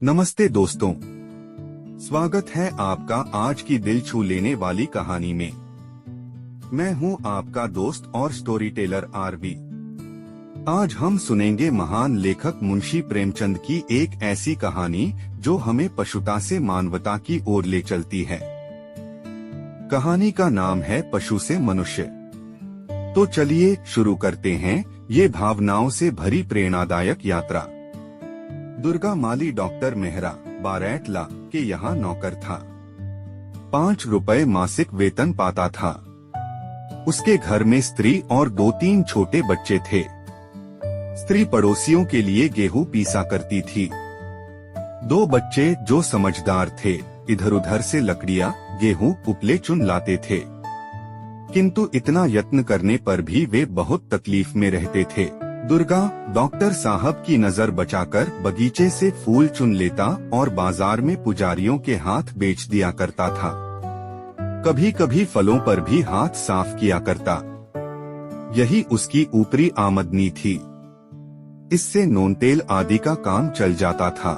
नमस्ते दोस्तों, स्वागत है आपका आज की दिल छू लेने वाली कहानी में। मैं हूं आपका दोस्त और स्टोरी टेलर आरवी। आज हम सुनेंगे महान लेखक मुंशी प्रेमचंद की एक ऐसी कहानी जो हमें पशुता से मानवता की ओर ले चलती है। कहानी का नाम है पशु से मनुष्य। तो चलिए शुरू करते हैं ये भावनाओं से भरी प्रेरणादायक यात्रा। दुर्गा माली डॉक्टर मेहरा बारैटला के यहाँ नौकर था। 5 रुपए मासिक वेतन पाता था। उसके घर में स्त्री और 2-3 छोटे बच्चे थे। स्त्री पड़ोसियों के लिए गेहूं पीसा करती थी। 2 बच्चे जो समझदार थे इधर उधर से लकड़ियां, गेहूं, उपले चुन लाते थे। किंतु इतना यत्न करने पर भी वे बहुत तकलीफ में रहते थे। दुर्गा डॉक्टर साहब की नजर बचाकर बगीचे से फूल चुन लेता और बाजार में पुजारियों के हाथ बेच दिया करता था। कभी कभी फलों पर भी हाथ साफ किया करता। यही उसकी ऊपरी आमदनी थी। इससे नून तेल आदि का काम चल जाता था।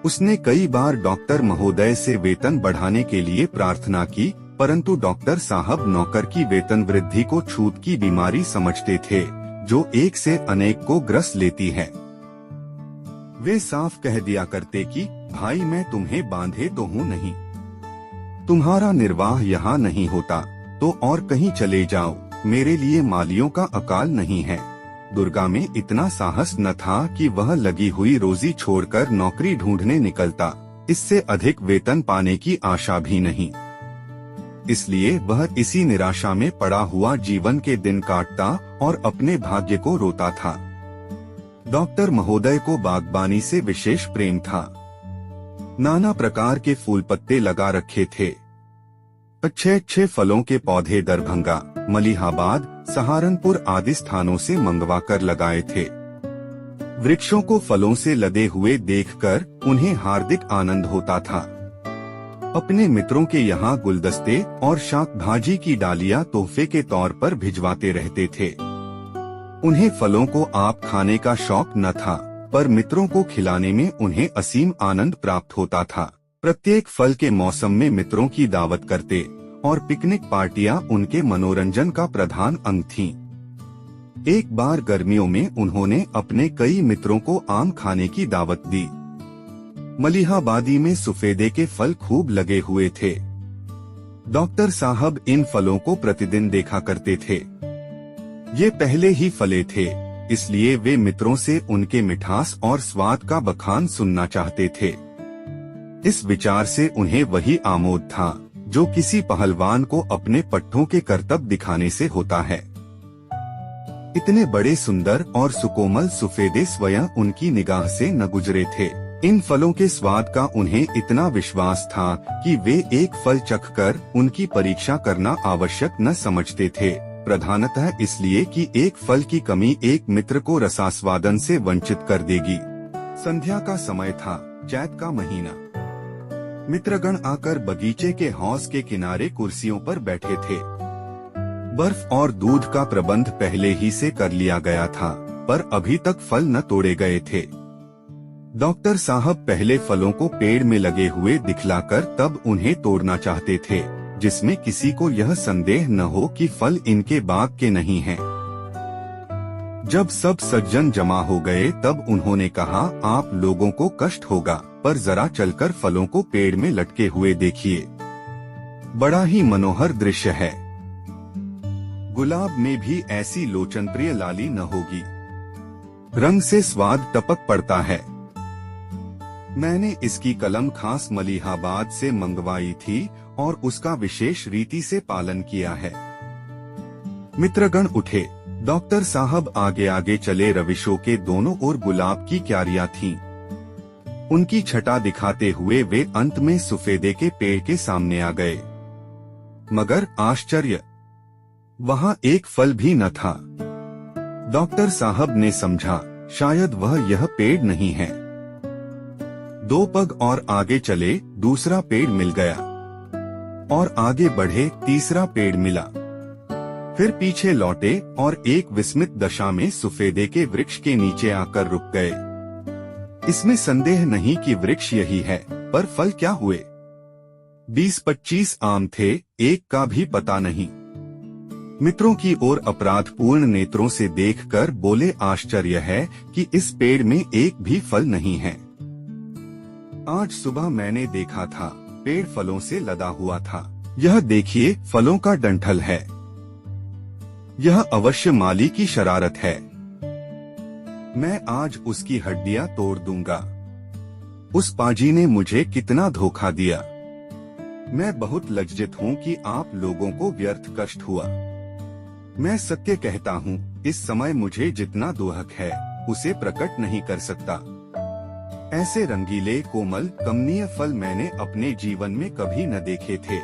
उसने कई बार डॉक्टर महोदय से वेतन बढ़ाने के लिए प्रार्थना की, परंतु डॉक्टर साहब नौकर की वेतन वृद्धि को छूत की बीमारी समझते थे जो एक से अनेक को ग्रस लेती है। वे साफ कह दिया करते कि भाई मैं तुम्हें बांधे तो हूँ नहीं, तुम्हारा निर्वाह यहाँ नहीं होता तो और कहीं चले जाओ, मेरे लिए मालियों का अकाल नहीं है। दुर्गा में इतना साहस न था कि वह लगी हुई रोजी छोड़कर नौकरी ढूंढने निकलता। इससे अधिक वेतन पाने की आशा भी नहीं। इसलिए वह इसी निराशा में पड़ा हुआ जीवन के दिन काटता और अपने भाग्य को रोता था। डॉक्टर महोदय को बागबानी से विशेष प्रेम था। नाना प्रकार के फूल पत्ते लगा रखे थे। अच्छे अच्छे फलों के पौधे दरभंगा, मलिहाबाद, सहारनपुर आदि स्थानों से मंगवा कर लगाए थे। वृक्षों को फलों से लदे हुए देखकर उन्हें हार्दिक आनंद होता था। अपने मित्रों के यहाँ गुलदस्ते और शाक भाजी की डालियाँ तोहफे के तौर पर भिजवाते रहते थे। उन्हें फलों को आप खाने का शौक न था, पर मित्रों को खिलाने में उन्हें असीम आनंद प्राप्त होता था। प्रत्येक फल के मौसम में मित्रों की दावत करते और पिकनिक पार्टियां उनके मनोरंजन का प्रधान अंग थीं। एक बार गर्मियों में उन्होंने अपने कई मित्रों को आम खाने की दावत दी। मलिहाबादी में सफेदे के फल खूब लगे हुए थे। डॉक्टर साहब इन फलों को प्रतिदिन देखा करते थे। ये पहले ही फले थे, इसलिए वे मित्रों से उनके मिठास और स्वाद का बखान सुनना चाहते थे। इस विचार से उन्हें वही आमोद था जो किसी पहलवान को अपने पट्टों के करतब दिखाने से होता है। इतने बड़े सुंदर और सुकोमल सफेदे स्वयं उनकी निगाह से न गुजरे थे। इन फलों के स्वाद का उन्हें इतना विश्वास था कि वे एक फल चखकर उनकी परीक्षा करना आवश्यक न समझते थे, प्रधानतः इसलिए कि एक फल की कमी एक मित्र को रसास्वादन से वंचित कर देगी। संध्या का समय था, चैत का महीना। मित्रगण आकर बगीचे के हौज के किनारे कुर्सियों पर बैठे थे। बर्फ और दूध का प्रबंध पहले ही से कर लिया गया था, पर अभी तक फल न तोड़े गए थे। डॉक्टर साहब पहले फलों को पेड़ में लगे हुए दिखलाकर तब उन्हें तोड़ना चाहते थे, जिसमें किसी को यह संदेह न हो कि फल इनके बाग के नहीं हैं। जब सब सज्जन जमा हो गए तब उन्होंने कहा, आप लोगों को कष्ट होगा, पर जरा चलकर फलों को पेड़ में लटके हुए देखिए। बड़ा ही मनोहर दृश्य है। गुलाब में भी ऐसी लोचन प्रिय लाली न होगी। रंग से स्वाद टपक पड़ता है। मैंने इसकी कलम खास मलिहाबाद से मंगवाई थी और उसका विशेष रीति से पालन किया है। मित्रगण उठे। डॉक्टर साहब आगे आगे चले। रविशों के दोनों ओर गुलाब की क्यारियां थीं। उनकी छटा दिखाते हुए वे अंत में सफेदे के पेड़ के सामने आ गए। मगर आश्चर्य, वहाँ एक फल भी न था। डॉक्टर साहब ने समझा शायद वह यह पेड़ नहीं है। 2 पग और आगे चले, दूसरा पेड़ मिल गया और आगे बढ़े, तीसरा पेड़ मिला। फिर पीछे लौटे और एक विस्मित दशा में सफेदे के वृक्ष के नीचे आकर रुक गए। इसमें संदेह नहीं कि वृक्ष यही है, पर फल क्या हुए? 20-25 आम थे, एक का भी पता नहीं। मित्रों की ओर अपराधपूर्ण नेत्रों से देखकर बोले, आश्चर्य है कि इस पेड़ में एक भी फल नहीं है। आज सुबह मैंने देखा था, पेड़ फलों से लदा हुआ था। यह देखिए, फलों का डंठल है। यह अवश्य माली की शरारत है। मैं आज उसकी हड्डियां तोड़ दूंगा। उस पाजी ने मुझे कितना धोखा दिया। मैं बहुत लज्जित हूँ कि आप लोगों को व्यर्थ कष्ट हुआ। मैं सत्य कहता हूँ, इस समय मुझे जितना दुहक है उसे प्रकट नहीं कर सकता। ऐसे रंगीले, कोमल, कमनीय फल मैंने अपने जीवन में कभी न देखे थे।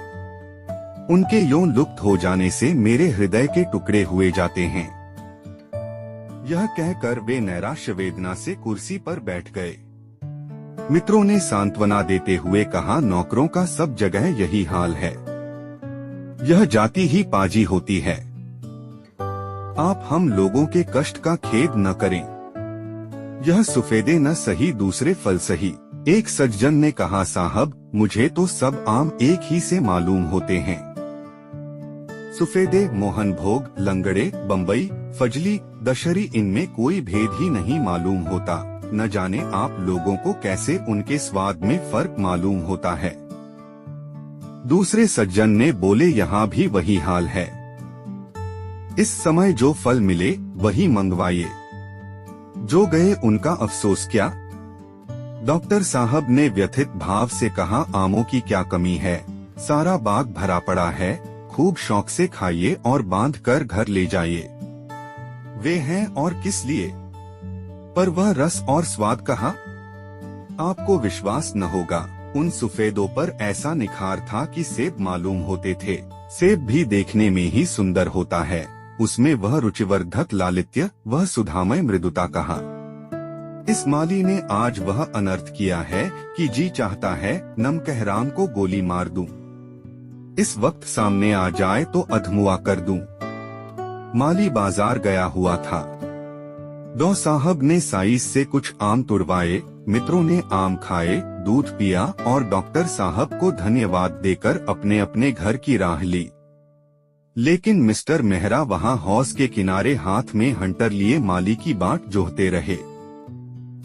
उनके यूं लुप्त हो जाने से मेरे हृदय के टुकड़े हुए जाते हैं। यह कहकर वे नैराश्य वेदना से कुर्सी पर बैठ गए। मित्रों ने सांत्वना देते हुए कहा, नौकरों का सब जगह यही हाल है। यह जाति ही पाजी होती है। आप हम लोगों के कष्ट का खेद न करें। यह सफेदे न सही, दूसरे फल सही। एक सज्जन ने कहा, साहब, मुझे तो सब आम एक ही से मालूम होते हैं। सफेदे, मोहनभोग, लंगड़े, बम्बई, फजली, दशहरी, इनमें कोई भेद ही नहीं मालूम होता। न जाने आप लोगों को कैसे उनके स्वाद में फर्क मालूम होता है। दूसरे सज्जन ने बोले, यहाँ भी वही हाल है। इस समय जो फल मिले वही मंगवाइए। जो गए उनका अफसोस क्या? डॉक्टर साहब ने व्यथित भाव से कहा, आमों की क्या कमी है, सारा बाग भरा पड़ा है। खूब शौक से खाइए और बांध कर घर ले जाइए। वे हैं और किस लिए, पर वह रस और स्वाद कहाँ? आपको विश्वास न होगा, उन सफेदों पर ऐसा निखार था कि सेब मालूम होते थे। सेब भी देखने में ही सुंदर होता है, उसमें वह रुचिवर्धक लालित्य, वह सुधामय मृदुता कहाँ। इस माली ने आज वह अनर्थ किया है कि जी चाहता है नमकहराम को गोली मार दूं। इस वक्त सामने आ जाए तो अधमुआ कर दूं। माली बाजार गया हुआ था। दो साहब ने साइस से कुछ आम तुड़वाए। मित्रों ने आम खाए, दूध पिया और डॉक्टर साहब को धन्यवाद देकर अपने अपने घर की राह ली। लेकिन मिस्टर मेहरा वहां हौज के किनारे हाथ में हंटर लिए माली की बाट जोहते रहे।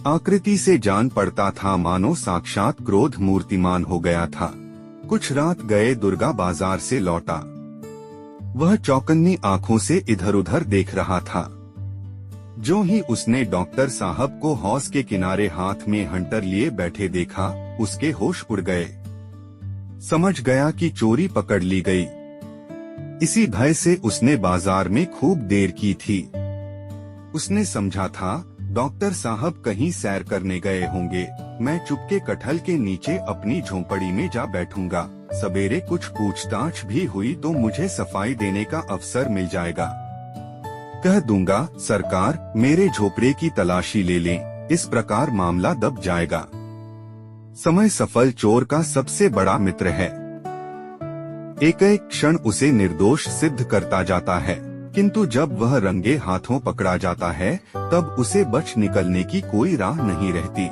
आकृति से जान पड़ता था मानो साक्षात क्रोध मूर्तिमान हो गया था। कुछ रात गए दुर्गा बाजार से लौटा। वह चौकन्नी आंखों से इधर उधर देख रहा था। जो ही उसने डॉक्टर साहब को हौज के किनारे हाथ में हंटर लिए बैठे देखा, उसके होश उड़ गए। समझ गया कि चोरी पकड़ ली गई। इसी भय से उसने बाजार में खूब देर की थी। उसने समझा था डॉक्टर साहब कहीं सैर करने गए होंगे। मैं चुपके कटहल के नीचे अपनी झोंपड़ी में जा बैठूंगा। सवेरे कुछ पूछताछ भी हुई तो मुझे सफाई देने का अवसर मिल जाएगा। कह दूंगा, सरकार मेरे झोपड़े की तलाशी ले लें। इस प्रकार मामला दब जाएगा। समय सफल चोर का सबसे बड़ा मित्र है। एक एक क्षण उसे निर्दोष सिद्ध करता जाता है, किंतु जब वह रंगे हाथों पकड़ा जाता है तब उसे बच निकलने की कोई राह नहीं रहती।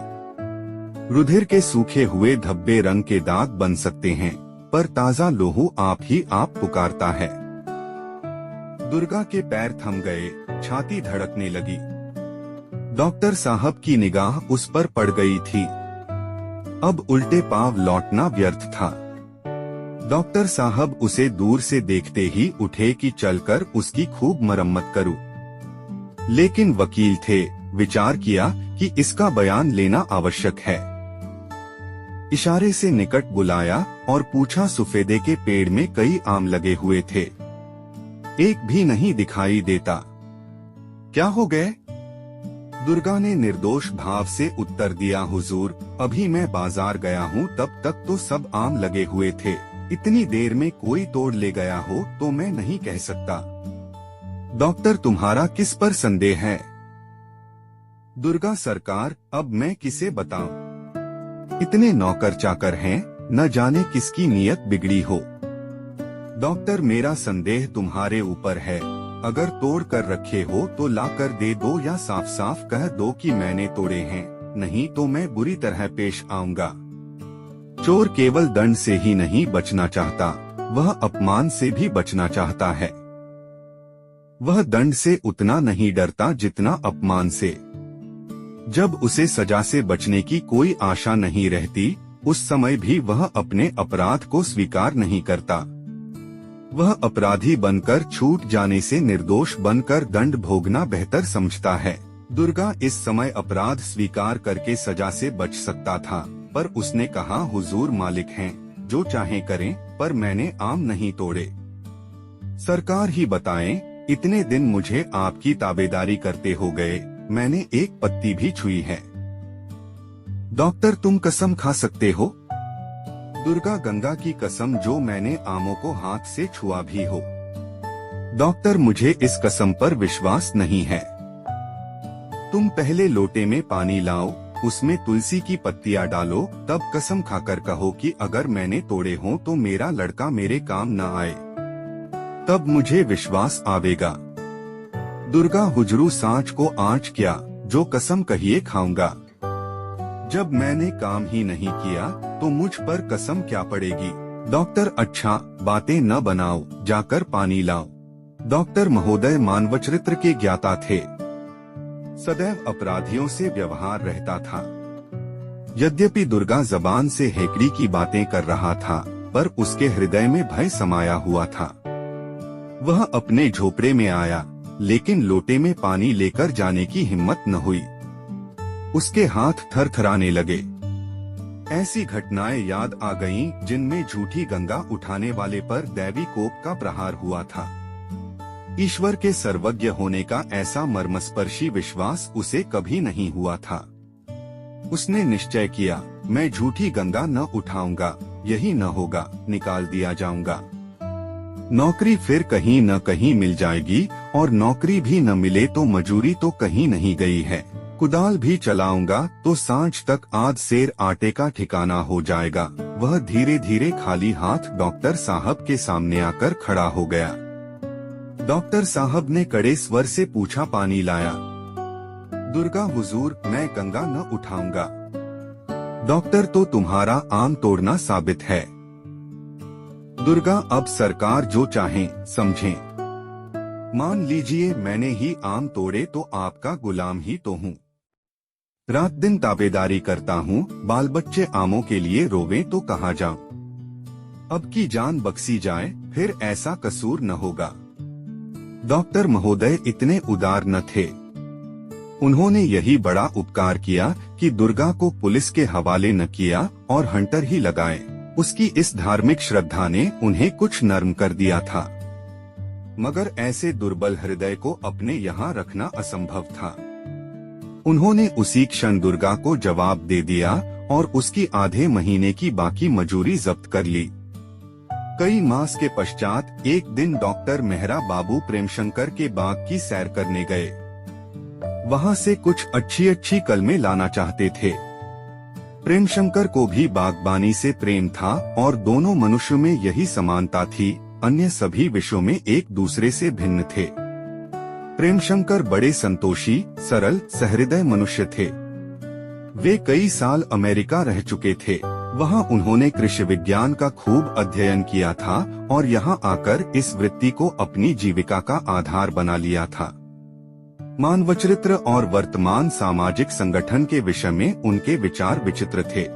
रुधिर के सूखे हुए धब्बे रंग के दाग बन सकते हैं, पर ताजा लोहू आप ही आप पुकारता है। दुर्गा के पैर थम गए, छाती धड़कने लगी। डॉक्टर साहब की निगाह उस पर पड़ गई थी। अब उल्टे पांव लौटना व्यर्थ था। डॉक्टर साहब उसे दूर से देखते ही उठे कि चलकर उसकी खूब मरम्मत करूं। लेकिन वकील थे, विचार किया कि इसका बयान लेना आवश्यक है। इशारे से निकट बुलाया और पूछा, सफेदे के पेड़ में कई आम लगे हुए थे, एक भी नहीं दिखाई देता, क्या हो गए? दुर्गा ने निर्दोष भाव से उत्तर दिया, हुजूर, अभी मैं बाजार गया हूँ, तब तक तो सब आम लगे हुए थे। इतनी देर में कोई तोड़ ले गया हो तो मैं नहीं कह सकता। डॉक्टर, तुम्हारा किस पर संदेह है? दुर्गा, सरकार, अब मैं किसे बताऊं? इतने नौकर चाकर हैं, न जाने किसकी नीयत बिगड़ी हो। डॉक्टर, मेरा संदेह तुम्हारे ऊपर है। अगर तोड़ कर रखे हो तो ला कर दे दो या साफ साफ कह दो कि मैंने तोड़े हैं। नहीं तो मैं बुरी तरह पेश आऊंगा। चोर केवल दंड से ही नहीं बचना चाहता, वह अपमान से भी बचना चाहता है। वह दंड से उतना नहीं डरता जितना अपमान से। जब उसे सजा से बचने की कोई आशा नहीं रहती, उस समय भी वह अपने अपराध को स्वीकार नहीं करता। वह अपराधी बनकर छूट जाने से निर्दोष बनकर दंड भोगना बेहतर समझता है। दुर्गा इस समय अपराध स्वीकार करके सजा से बच सकता था, पर उसने कहा, हुजूर मालिक हैं, जो चाहे करें, पर मैंने आम नहीं तोड़े। सरकार ही बताएं, इतने दिन मुझे आपकी ताबेदारी करते हो गए, मैंने एक पत्ती भी छुई है। डॉक्टर तुम कसम खा सकते हो? दुर्गा गंगा की कसम जो मैंने आमों को हाथ से छुआ भी हो। डॉक्टर मुझे इस कसम पर विश्वास नहीं है। तुम पहले लोटे में पानी लाओ, उसमें तुलसी की पत्तियां डालो, तब कसम खाकर कहो कि अगर मैंने तोड़े हों तो मेरा लड़का मेरे काम न आए, तब मुझे विश्वास आवेगा। दुर्गा हुजरू सांच को आँच क्या, जो कसम कहिए खाऊंगा। जब मैंने काम ही नहीं किया तो मुझ पर कसम क्या पड़ेगी। डॉक्टर अच्छा बातें न बनाओ, जाकर पानी लाओ। डॉक्टर महोदय मानवचरित्र के ज्ञाता थे, सदैव अपराधियों से व्यवहार रहता था। यद्यपि दुर्गा जबान से हेकड़ी की बातें कर रहा था, पर उसके हृदय में भय समाया हुआ था। वह अपने झोपड़े में आया, लेकिन लोटे में पानी लेकर जाने की हिम्मत न हुई। उसके हाथ थरथराने लगे। ऐसी घटनाएं याद आ गईं जिनमें झूठी गंगा उठाने वाले पर दैवी कोप का प्रहार हुआ था। ईश्वर के सर्वज्ञ होने का ऐसा मर्मस्पर्शी विश्वास उसे कभी नहीं हुआ था। उसने निश्चय किया, मैं झूठी गंगा न उठाऊंगा, यही न होगा, निकाल दिया जाऊंगा। नौकरी फिर कहीं न कहीं मिल जाएगी, और नौकरी भी न मिले तो मजूरी तो कहीं नहीं गई है। कुदाल भी चलाऊंगा तो सांझ तक आध सेर आटे का ठिकाना हो जाएगा। वह धीरे धीरे खाली हाथ डॉक्टर साहब के सामने आकर खड़ा हो गया। डॉक्टर साहब ने कड़े स्वर से पूछा, पानी लाया? दुर्गा हुजूर मैं गंगा न उठाऊंगा। डॉक्टर तो तुम्हारा आम तोड़ना साबित है। दुर्गा अब सरकार जो चाहे समझें। मान लीजिए मैंने ही आम तोड़े तो आपका गुलाम ही तो हूँ। रात दिन ताबेदारी करता हूँ, बाल बच्चे आमों के लिए रोवे तो कहाँ जाऊं। अब की जान बख्शी जाए, फिर ऐसा कसूर न होगा। डॉक्टर महोदय इतने उदार न थे। उन्होंने यही बड़ा उपकार किया कि दुर्गा को पुलिस के हवाले न किया और हंटर ही लगाए। उसकी इस धार्मिक श्रद्धा ने उन्हें कुछ नर्म कर दिया था, मगर ऐसे दुर्बल हृदय को अपने यहाँ रखना असंभव था। उन्होंने उसी क्षण दुर्गा को जवाब दे दिया और उसकी आधे महीने की बाकी मजूरी जब्त कर ली। कई मास के पश्चात एक दिन डॉक्टर मेहरा बाबू प्रेमशंकर के बाग की सैर करने गए। वहाँ से कुछ अच्छी अच्छी कलमें लाना चाहते थे। प्रेमशंकर को भी बागबानी से प्रेम था और दोनों मनुष्यों में यही समानता थी, अन्य सभी विषयों में एक दूसरे से भिन्न थे। प्रेमशंकर बड़े संतोषी, सरल, सहृदय मनुष्य थे। वे कई साल अमेरिका रह चुके थे। वहाँ उन्होंने कृषि विज्ञान का खूब अध्ययन किया था और यहाँ आकर इस वृत्ति को अपनी जीविका का आधार बना लिया था। मानवचरित्र और वर्तमान सामाजिक संगठन के विषय में उनके विचार विचित्र थे।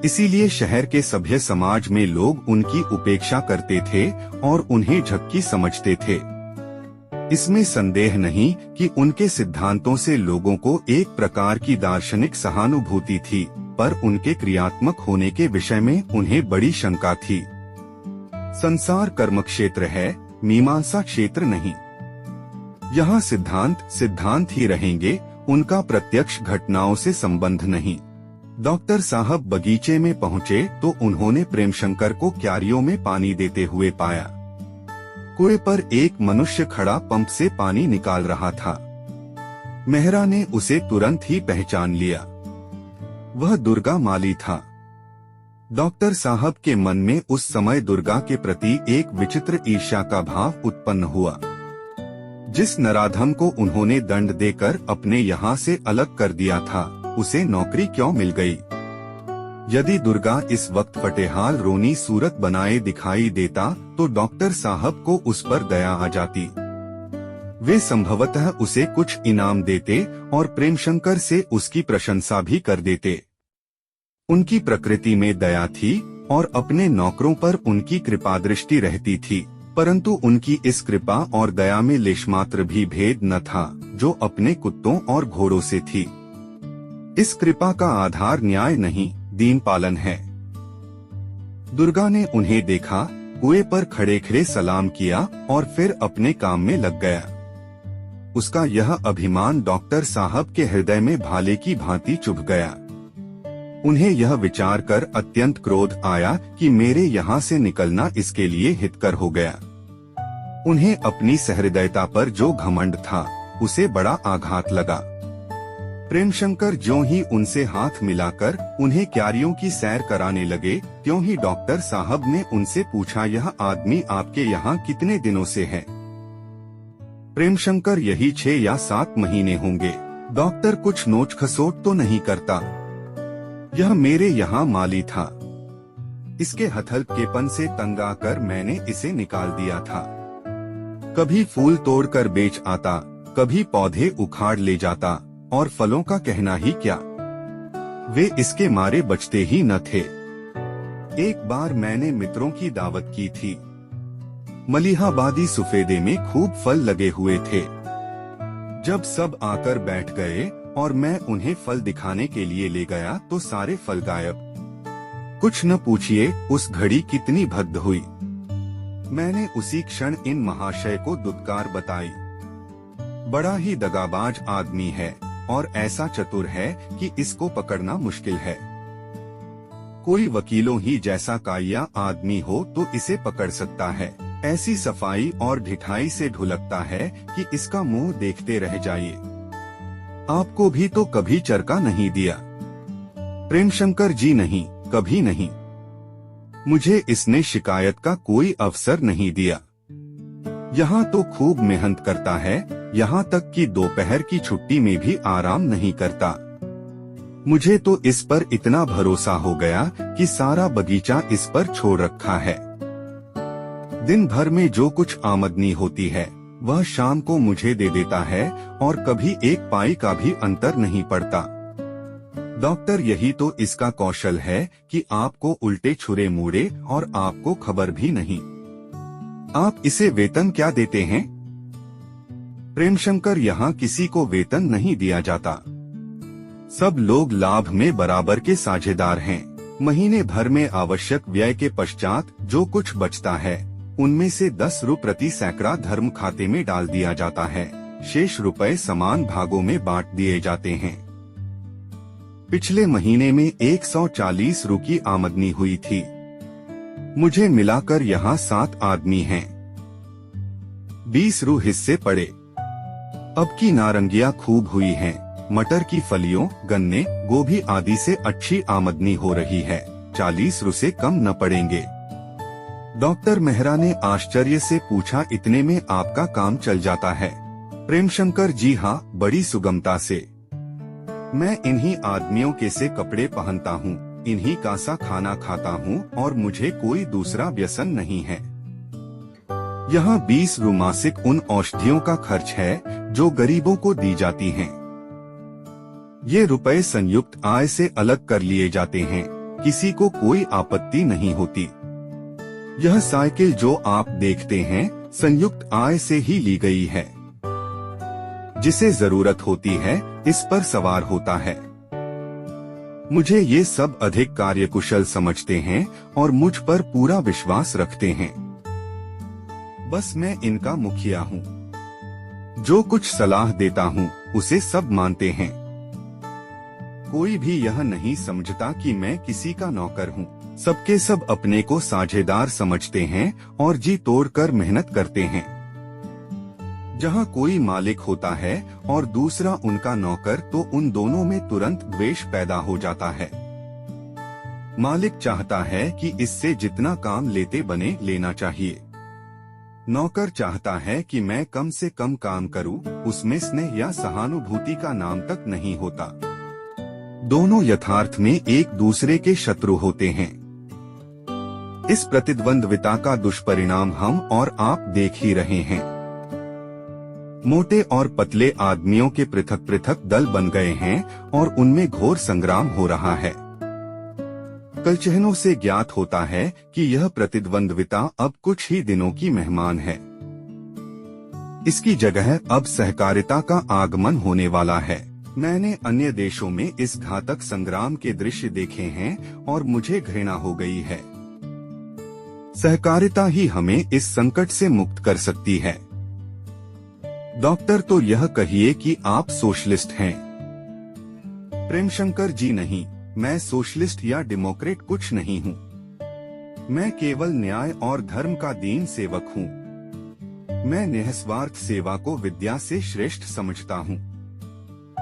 इसीलिए शहर के सभ्य समाज में लोग उनकी उपेक्षा करते थे और उन्हें झक्की समझते थे। इसमें संदेह नहीं कि उनके सिद्धांतों से लोगों को एक प्रकार की दार्शनिक सहानुभूति थी, पर उनके क्रियात्मक होने के विषय में उन्हें बड़ी शंका थी। संसार कर्म क्षेत्र है, मीमांसा क्षेत्र नहीं। यहाँ सिद्धांत सिद्धांत ही रहेंगे, उनका प्रत्यक्ष घटनाओं से संबंध नहीं। डॉक्टर साहब बगीचे में पहुँचे तो उन्होंने प्रेमशंकर को क्यारियों में पानी देते हुए पाया। कुएं पर एक मनुष्य खड़ा पंप से पानी निकाल रहा था। मेहरा ने उसे तुरंत ही पहचान लिया। वह दुर्गा माली था। डॉक्टर साहब के मन में उस समय दुर्गा के प्रति एक विचित्र ईर्ष्या का भाव उत्पन्न हुआ। जिस नराधम को उन्होंने दंड देकर अपने यहाँ से अलग कर दिया था, उसे नौकरी क्यों मिल गई। यदि दुर्गा इस वक्त फटेहाल रोनी सूरत बनाए दिखाई देता तो डॉक्टर साहब को उस पर दया आ जाती। वे संभवतः उसे कुछ इनाम देते और प्रेमशंकर से उसकी प्रशंसा भी कर देते। उनकी प्रकृति में दया थी और अपने नौकरों पर उनकी कृपा दृष्टि रहती थी, परंतु उनकी इस कृपा और दया में लेशमात्र भी भेद न था जो अपने कुत्तों और घोड़ों से थी। इस कृपा का आधार न्याय नहीं, दीन पालन है। दुर्गा ने उन्हें देखा, कुएं पर खड़े खड़े सलाम किया और फिर अपने काम में लग गया। उसका यह अभिमान डॉक्टर साहब के हृदय में भाले की भांति चुभ गया। उन्हें यह विचार कर अत्यंत क्रोध आया कि मेरे यहाँ से निकलना इसके लिए हितकर हो गया। उन्हें अपनी सहृदयता पर जो घमंड था उसे बड़ा आघात लगा। प्रेमशंकर ज्यों ही उनसे हाथ मिलाकर उन्हें क्यारियों की सैर कराने लगे, त्यों ही डॉक्टर साहब ने उनसे पूछा, यह आदमी आपके यहाँ कितने दिनों से है। प्रेमशंकर, यही 6 या 7 महीने होंगे। डॉक्टर, कुछ नोच खसोट तो नहीं करता। यह मेरे यहाँ माली था। इसके हथलकेपन से तंग आकर मैंने इसे निकाल दिया था। कभी फूल तोड़कर बेच आता, कभी पौधे उखाड़ ले जाता, और फलों का कहना ही क्या, वे इसके मारे बचते ही न थे। एक बार मैंने मित्रों की दावत की थी। मलिहाबादी सुफेदे में खूब फल लगे हुए थे। जब सब आकर बैठ गए और मैं उन्हें फल दिखाने के लिए ले गया तो सारे फल गायब। कुछ न पूछिए उस घड़ी कितनी भद्द हुई। मैंने उसी क्षण इन महाशय को दुत्कार बताई। बड़ा ही दगाबाज आदमी है और ऐसा चतुर है कि इसको पकड़ना मुश्किल है। कोई वकीलों ही जैसा काया आदमी हो तो इसे पकड़ सकता है। ऐसी सफाई और ढिठाई से ढुलकता है कि इसका मुंह देखते रह जाइए। आपको भी तो कभी चरका नहीं दिया। प्रेमशंकर जी, नहीं, कभी नहीं। मुझे इसने शिकायत का कोई अवसर नहीं दिया। यहाँ तो खूब मेहनत करता है, यहाँ तक कि दोपहर की छुट्टी में भी आराम नहीं करता। मुझे तो इस पर इतना भरोसा हो गया कि सारा बगीचा इस पर छोड़ रखा है। दिन भर में जो कुछ आमदनी होती है वह शाम को मुझे दे देता है और कभी एक पाई का भी अंतर नहीं पड़ता। डॉक्टर, यही तो इसका कौशल है कि आपको उल्टे छुरे मुड़े और आपको खबर भी नहीं। आप इसे वेतन क्या देते हैं? प्रेमशंकर, यहाँ किसी को वेतन नहीं दिया जाता। सब लोग लाभ में बराबर के साझेदार हैं। महीने भर में आवश्यक व्यय के पश्चात जो कुछ बचता है उनमें से 10 रुपये प्रति सैकड़ा धर्म खाते में डाल दिया जाता है। शेष रुपए समान भागों में बांट दिए जाते हैं। पिछले महीने में 140 रु की आमदनी हुई थी। मुझे मिलाकर यहाँ 7 आदमी हैं। 20 रु हिस्से पड़े। अब की नारंगियां खूब हुई हैं। मटर की फलियों, गन्ने, गोभी आदि से अच्छी आमदनी हो रही है। 40 रु से कम न पड़ेंगे। डॉक्टर मेहरा ने आश्चर्य से पूछा, इतने में आपका काम चल जाता है? प्रेमशंकर, जी हाँ, बड़ी सुगमता से। मैं इन्हीं आदमियों के से कपड़े पहनता हूँ, इन्हीं का सा खाना खाता हूँ और मुझे कोई दूसरा व्यसन नहीं है। यहाँ 20 रु मासिक उन औषधियों का खर्च है जो गरीबों को दी जाती हैं। ये रुपए संयुक्त आय से अलग कर लिए जाते हैं, किसी को कोई आपत्ति नहीं होती। यह साइकिल जो आप देखते हैं संयुक्त आय से ही ली गई है। जिसे जरूरत होती है इस पर सवार होता है। मुझे ये सब अधिक कार्यकुशल समझते हैं और मुझ पर पूरा विश्वास रखते हैं। बस मैं इनका मुखिया हूँ। जो कुछ सलाह देता हूँ उसे सब मानते हैं। कोई भी यह नहीं समझता कि मैं किसी का नौकर हूँ। सबके सब अपने को साझेदार समझते हैं और जी तोड़कर मेहनत करते हैं। जहाँ कोई मालिक होता है और दूसरा उनका नौकर तो उन दोनों में तुरंत द्वेष पैदा हो जाता है। मालिक चाहता है कि इससे जितना काम लेते बने लेना चाहिए। नौकर चाहता है कि मैं कम से कम काम करूं, उसमें स्नेह या सहानुभूति का नाम तक नहीं होता। दोनों यथार्थ में एक दूसरे के शत्रु होते हैं। इस प्रतिद्वंद्विता का दुष्परिणाम हम और आप देख ही रहे हैं। मोटे और पतले आदमियों के पृथक पृथक दल बन गए हैं और उनमें घोर संग्राम हो रहा है। कलचहनों से ज्ञात होता है कि यह प्रतिद्वंद्विता अब कुछ ही दिनों की मेहमान है। इसकी जगह अब सहकारिता का आगमन होने वाला है। मैंने अन्य देशों में इस घातक संग्राम के दृश्य देखे हैं और मुझे घृणा हो गई है। सहकारिता ही हमें इस संकट से मुक्त कर सकती है। डॉक्टर, तो यह कहिए कि आप सोशलिस्ट हैं। प्रेमशंकर जी, नहीं, मैं सोशलिस्ट या डेमोक्रेट कुछ नहीं हूँ। मैं केवल न्याय और धर्म का दीन सेवक हूँ। मैं निःस्वार्थ सेवा को विद्या से श्रेष्ठ समझता हूँ।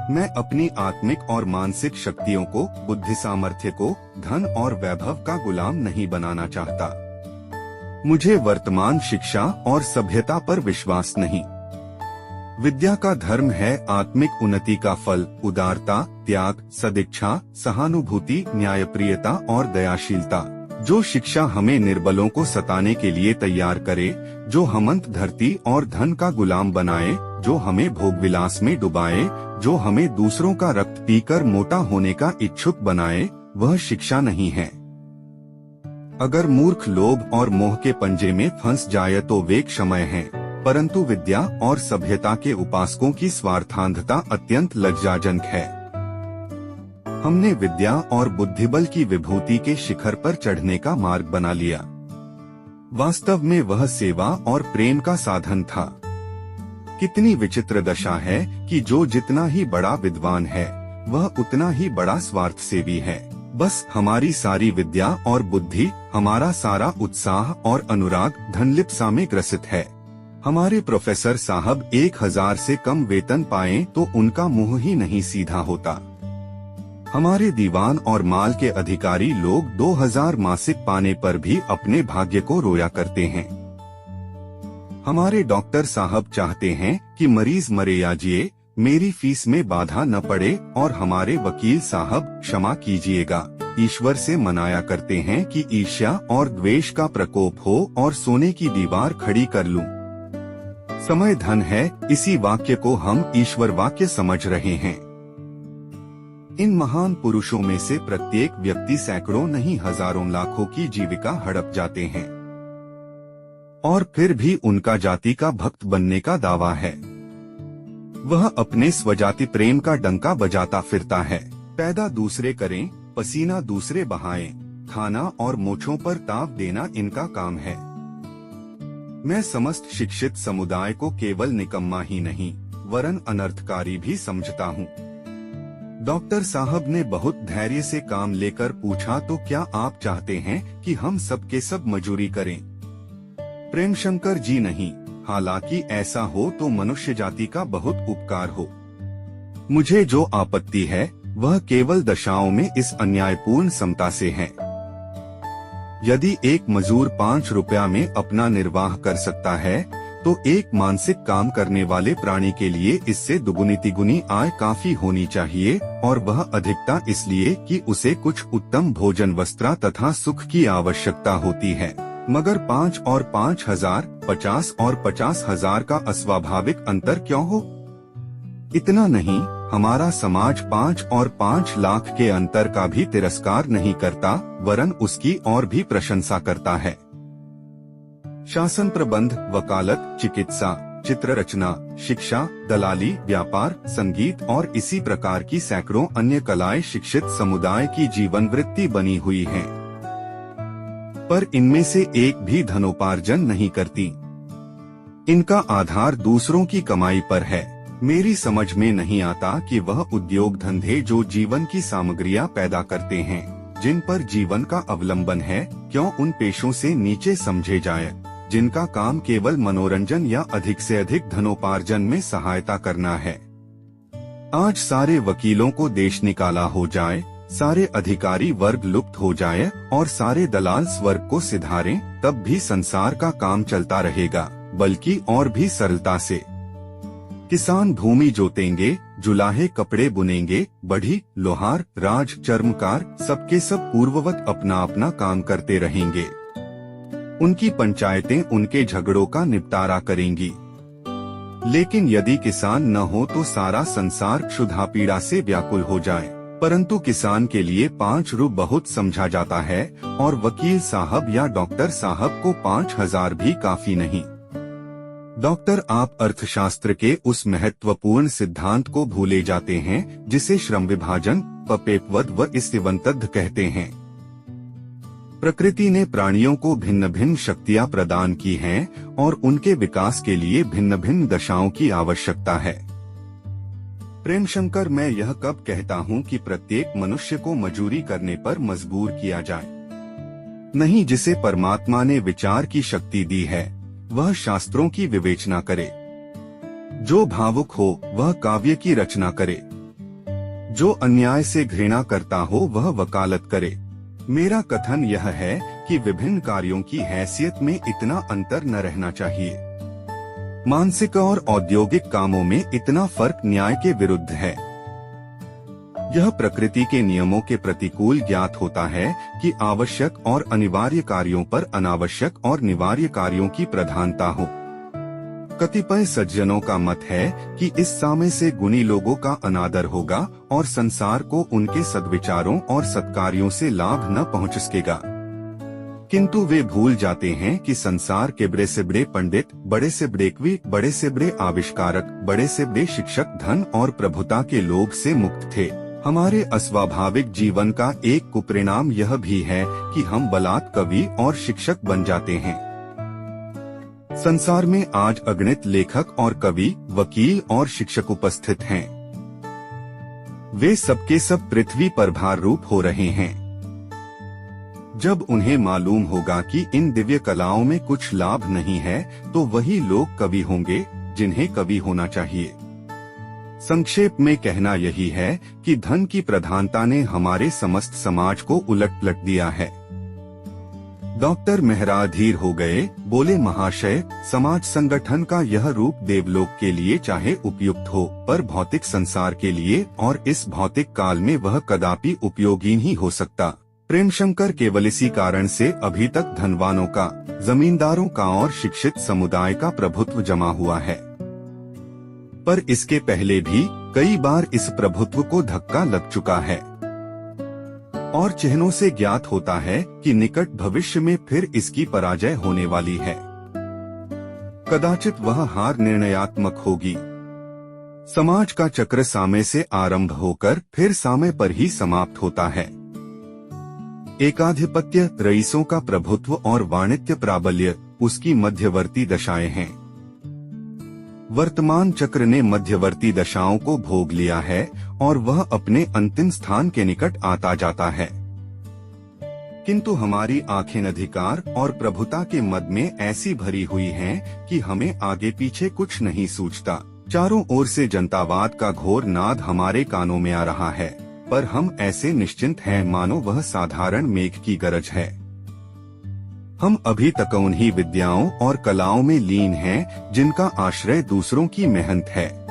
मैं अपनी आत्मिक और मानसिक शक्तियों को, बुद्धि सामर्थ्य को धन और वैभव का गुलाम नहीं बनाना चाहता। मुझे वर्तमान शिक्षा और सभ्यता पर विश्वास नहीं। विद्या का धर्म है आत्मिक उन्नति का फल, उदारता, त्याग, सदिच्छा, सहानुभूति, न्यायप्रियता और दयाशीलता। जो शिक्षा हमें निर्बलों को सताने के लिए तैयार करे, जो हमंत धरती और धन का गुलाम बनाए, जो हमें भोगविलास में डुबाए, जो हमें दूसरों का रक्त पीकर मोटा होने का इच्छुक बनाए, वह शिक्षा नहीं है। अगर मूर्ख लोभ और मोह के पंजे में फंस जाए तो वे क्षमय हैं, परंतु विद्या और सभ्यता के उपासकों की स्वार्थांधता अत्यंत लज्जाजनक है। हमने विद्या और बुद्धिबल की विभूति के शिखर पर चढ़ने का मार्ग बना लिया। वास्तव में वह सेवा और प्रेम का साधन था। कितनी विचित्र दशा है कि जो जितना ही बड़ा विद्वान है, वह उतना ही बड़ा स्वार्थ सेवी है। बस हमारी सारी विद्या और बुद्धि, हमारा सारा उत्साह और अनुराग धनलिप्सा में ग्रसित है। हमारे प्रोफेसर साहब 1000 से कम वेतन पाएं तो उनका मुंह ही नहीं सीधा होता। हमारे दीवान और माल के अधिकारी लोग 2000 मासिक पाने पर भी अपने भाग्य को रोया करते हैं। हमारे डॉक्टर साहब चाहते हैं कि मरीज मरे या जिए, मेरी फीस में बाधा न पड़े, और हमारे वकील साहब क्षमा कीजिएगा ईश्वर से मनाया करते हैं कि ईर्ष्या और द्वेष का प्रकोप हो और सोने की दीवार खड़ी कर लूं। समय धन है, इसी वाक्य को हम ईश्वर वाक्य समझ रहे हैं। इन महान पुरुषों में से प्रत्येक व्यक्ति सैकड़ों नहीं हजारों लाखों की जीविका हड़प जाते हैं, और फिर भी उनका जाति का भक्त बनने का दावा है। वह अपने स्वजाति प्रेम का डंका बजाता फिरता है। पैदा दूसरे करें, पसीना दूसरे बहाएं, खाना और मोछों पर ताव देना इनका काम है। मैं समस्त शिक्षित समुदाय को केवल निकम्मा ही नहीं, वरन अनर्थकारी भी समझता हूँ। डॉक्टर साहब ने बहुत धैर्य से काम लेकर पूछा, तो क्या आप चाहते हैं कि हम सब के सब मजूरी करें? प्रेमशंकर जी, नहीं, हालांकि ऐसा हो तो मनुष्य जाति का बहुत उपकार हो। मुझे जो आपत्ति है वह केवल दशाओं में इस अन्यायपूर्ण समता से है। यदि एक मजूर 5 रुपया में अपना निर्वाह कर सकता है, तो एक मानसिक काम करने वाले प्राणी के लिए इससे दुगुनी तिगुनी आय काफी होनी चाहिए, और वह अधिकता इसलिए कि उसे कुछ उत्तम भोजन, वस्त्र तथा सुख की आवश्यकता होती है। मगर 5 और 5000, 50 और 50,000 का अस्वाभाविक अंतर क्यों हो? इतना नहीं, हमारा समाज 5 और 5 लाख के अंतर का भी तिरस्कार नहीं करता, वरन उसकी और भी प्रशंसा करता है। शासन प्रबंध, वकालत, चिकित्सा, चित्र रचना, शिक्षा, दलाली, व्यापार, संगीत और इसी प्रकार की सैकड़ों अन्य कलाएं शिक्षित समुदाय की जीवन वृत्ति बनी हुई हैं, पर इनमें से एक भी धनोपार्जन नहीं करती। इनका आधार दूसरों की कमाई पर है। मेरी समझ में नहीं आता कि वह उद्योग धंधे जो जीवन की सामग्रियां पैदा करते हैं, जिन पर जीवन का अवलंबन है, क्यों उन पेशों से नीचे समझे जाए, जिनका काम केवल मनोरंजन या अधिक से अधिक धनोपार्जन में सहायता करना है। आज सारे वकीलों को देश निकाला हो जाए, सारे अधिकारी वर्ग लुप्त हो जाए और सारे दलाल स्वर्ग को सिधारें, तब भी संसार का काम चलता रहेगा, बल्कि और भी सरलता से। किसान भूमि जोतेंगे, जुलाहे कपड़े बुनेंगे, बढ़ी, लोहार, राज, चर्मकार सबके सब पूर्ववत अपना अपना काम करते रहेंगे। उनकी पंचायतें उनके झगड़ों का निपटारा करेंगी। लेकिन यदि किसान न हो तो सारा संसार क्षुधा पीड़ा से व्याकुल हो जाए। परंतु किसान के लिए 5 रु बहुत समझा जाता है और वकील साहब या डॉक्टर साहब को 5000 भी काफी नहीं। डॉक्टर, आप अर्थशास्त्र के उस महत्वपूर्ण सिद्धांत को भूले जाते हैं जिसे श्रम विभाजन, पपेपवद व इस्तिवंतद्ध कहते हैं। प्रकृति ने प्राणियों को भिन्न भिन्न शक्तियां प्रदान की हैं और उनके विकास के लिए भिन्न भिन्न दशाओं की आवश्यकता है। प्रेमशंकर, मैं यह कब कहता हूँ कि प्रत्येक मनुष्य को मजूरी करने पर मजबूर किया जाए? नहीं, जिसे परमात्मा ने विचार की शक्ति दी है वह शास्त्रों की विवेचना करे। जो भावुक हो वह काव्य की रचना करे। जो अन्याय से घृणा करता हो वह वकालत करे। मेरा कथन यह है कि विभिन्न कार्यों की हैसियत में इतना अंतर न रहना चाहिए। मानसिक और औद्योगिक कामों में इतना फर्क न्याय के विरुद्ध है। यह प्रकृति के नियमों के प्रतिकूल ज्ञात होता है कि आवश्यक और अनिवार्य कार्यों पर अनावश्यक और निवार्य कार्यों की प्रधानता हो। कतिपय सज्जनों का मत है कि इस सामे से गुणी लोगों का अनादर होगा और संसार को उनके सद्विचारों और सत्कार्यों से लाभ न पहुँच सकेगा। किंतु वे भूल जाते हैं कि संसार के बड़े से बड़े पंडित, बड़े से बड़े कवि, बड़े से बड़े आविष्कारक, बड़े से बड़े शिक्षक धन और प्रभुता के लोभ से मुक्त थे। हमारे अस्वाभाविक जीवन का एक कुपरिणाम यह भी है कि हम बलात् कवि और शिक्षक बन जाते हैं। संसार में आज अगणित लेखक और कवि, वकील और शिक्षक उपस्थित हैं। वे सबके सब पृथ्वी पर भार रूप हो रहे हैं। जब उन्हें मालूम होगा कि इन दिव्य कलाओं में कुछ लाभ नहीं है तो वही लोग कवि होंगे जिन्हें कवि होना चाहिए। संक्षेप में कहना यही है कि धन की प्रधानता ने हमारे समस्त समाज को उलट-पलट दिया है। डॉक्टर मेहरा धीर हो गए, बोले, महाशय, समाज संगठन का यह रूप देवलोक के लिए चाहे उपयुक्त हो पर भौतिक संसार के लिए और इस भौतिक काल में वह कदापि उपयोगी नहीं हो सकता। प्रेमशंकर, केवल इसी कारण से अभी तक धनवानों का, जमींदारों का और शिक्षित समुदाय का प्रभुत्व जमा हुआ है। पर इसके पहले भी कई बार इस प्रभुत्व को धक्का लग चुका है और चिन्हों से ज्ञात होता है कि निकट भविष्य में फिर इसकी पराजय होने वाली है। कदाचित वह हार निर्णयात्मक होगी। समाज का चक्र सामे से आरंभ होकर फिर सामे पर ही समाप्त होता है। एकाधिपत्य, रईसों का प्रभुत्व और वाणिज्य प्राबल्य उसकी मध्यवर्ती दशाएं हैं। वर्तमान चक्र ने मध्यवर्ती दशाओं को भोग लिया है और वह अपने अंतिम स्थान के निकट आता जाता है। किंतु हमारी आंखें अधिकार और प्रभुता के मद में ऐसी भरी हुई हैं कि हमें आगे पीछे कुछ नहीं सूझता। चारों ओर से जनतावाद का घोर नाद हमारे कानों में आ रहा है, पर हम ऐसे निश्चिंत हैं मानो वह साधारण मेघ की गरज है। हम अभी तक उन्हीं विद्याओं और कलाओं में लीन हैं जिनका आश्रय दूसरों की मेहनत है।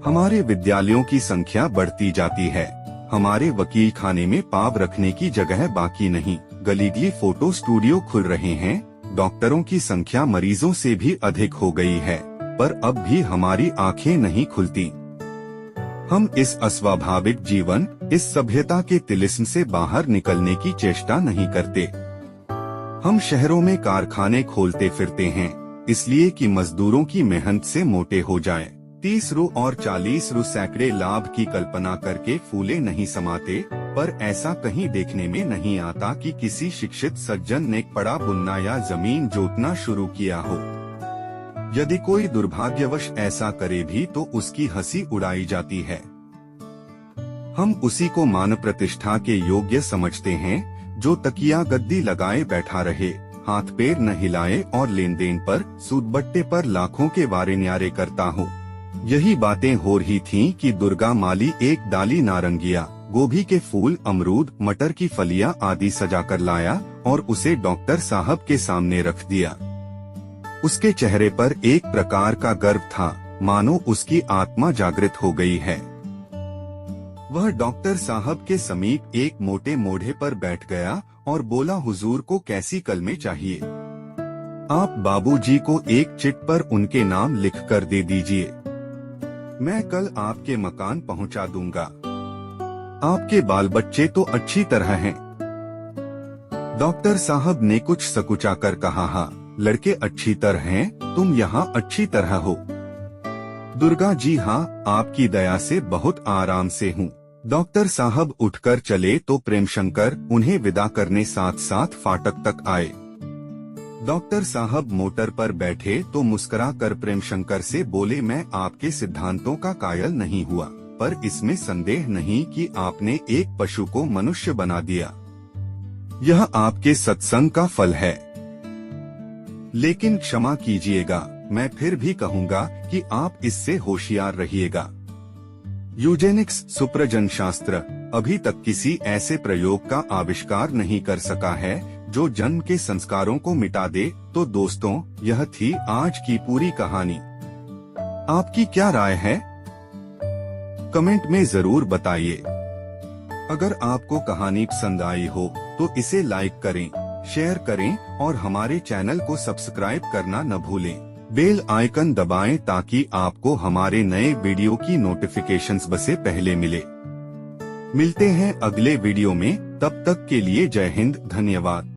हमारे विद्यालयों की संख्या बढ़ती जाती है। हमारे वकील खाने में पाव रखने की जगह बाकी नहीं। गली फोटो स्टूडियो खुल रहे हैं। डॉक्टरों की संख्या मरीजों से भी अधिक हो गई है, पर अब भी हमारी आंखें नहीं खुलती। हम इस अस्वाभाविक जीवन, इस सभ्यता के तिलिस्म से बाहर निकलने की चेष्टा नहीं करते। हम शहरों में कारखाने खोलते फिरते हैं इसलिए कि मजदूरों की मेहनत से मोटे हो जाएं। 30 रु और 40 रु सैकड़े लाभ की कल्पना करके फूले नहीं समाते, पर ऐसा कहीं देखने में नहीं आता कि किसी शिक्षित सज्जन ने कपड़ा बुनना या जमीन जोतना शुरू किया हो। यदि कोई दुर्भाग्यवश ऐसा करे भी तो उसकी हंसी उड़ाई जाती है। हम उसी को मान प्रतिष्ठा के योग्य समझते हैं जो तकिया गद्दी लगाए बैठा रहे, हाथ पैर न हिलाए और लेन देन पर, सूदबट्टे पर लाखों के वारे न्यारे करता हो। यही बातें हो रही थीं कि दुर्गा माली एक डाली नारंगिया, गोभी के फूल, अमरूद, मटर की फलियां आदि सजा कर लाया और उसे डॉक्टर साहब के सामने रख दिया। उसके चेहरे पर एक प्रकार का गर्व था। मानो उसकी आत्मा जागृत हो गई है। वह डॉक्टर साहब के समीप एक मोटे मोढ़े पर बैठ गया और बोला, हुजूर को कैसी कलमे चाहिए? आप बाबूजी को एक चिट पर उनके नाम लिख कर दे दीजिए। मैं कल आपके मकान पहुंचा दूंगा। आपके बाल बच्चे तो अच्छी तरह हैं। डॉक्टर साहब ने कुछ सकुचा कर कहा, हाँ लड़के अच्छी तरह हैं, तुम यहाँ अच्छी तरह हो। दुर्गा जी हाँ, आपकी दया से बहुत आराम से हूँ। डॉक्टर साहब उठकर चले तो प्रेमशंकर उन्हें विदा करने साथ साथ फाटक तक आए। डॉक्टर साहब मोटर पर बैठे तो मुस्कुरा कर प्रेमशंकर से बोले, मैं आपके सिद्धांतों का कायल नहीं हुआ, पर इसमें संदेह नहीं कि आपने एक पशु को मनुष्य बना दिया। यह आपके सत्संग का फल है। लेकिन क्षमा कीजिएगा, मैं फिर भी कहूँगा कि आप इससे होशियार रहिएगा। यूजेनिक्स सुप्रजन शास्त्र अभी तक किसी ऐसे प्रयोग का आविष्कार नहीं कर सका है जो जन्म के संस्कारों को मिटा दे। तो दोस्तों, यह थी आज की पूरी कहानी। आपकी क्या राय है? कमेंट में जरूर बताइए। अगर आपको कहानी पसंद आई हो तो इसे लाइक करें, शेयर करें और हमारे चैनल को सब्सक्राइब करना न भूलें। बेल आइकन दबाएं ताकि आपको हमारे नए वीडियो की नोटिफिकेशंस सबसे पहले मिले। मिलते हैं अगले वीडियो में, तब तक के लिए जय हिंद, धन्यवाद।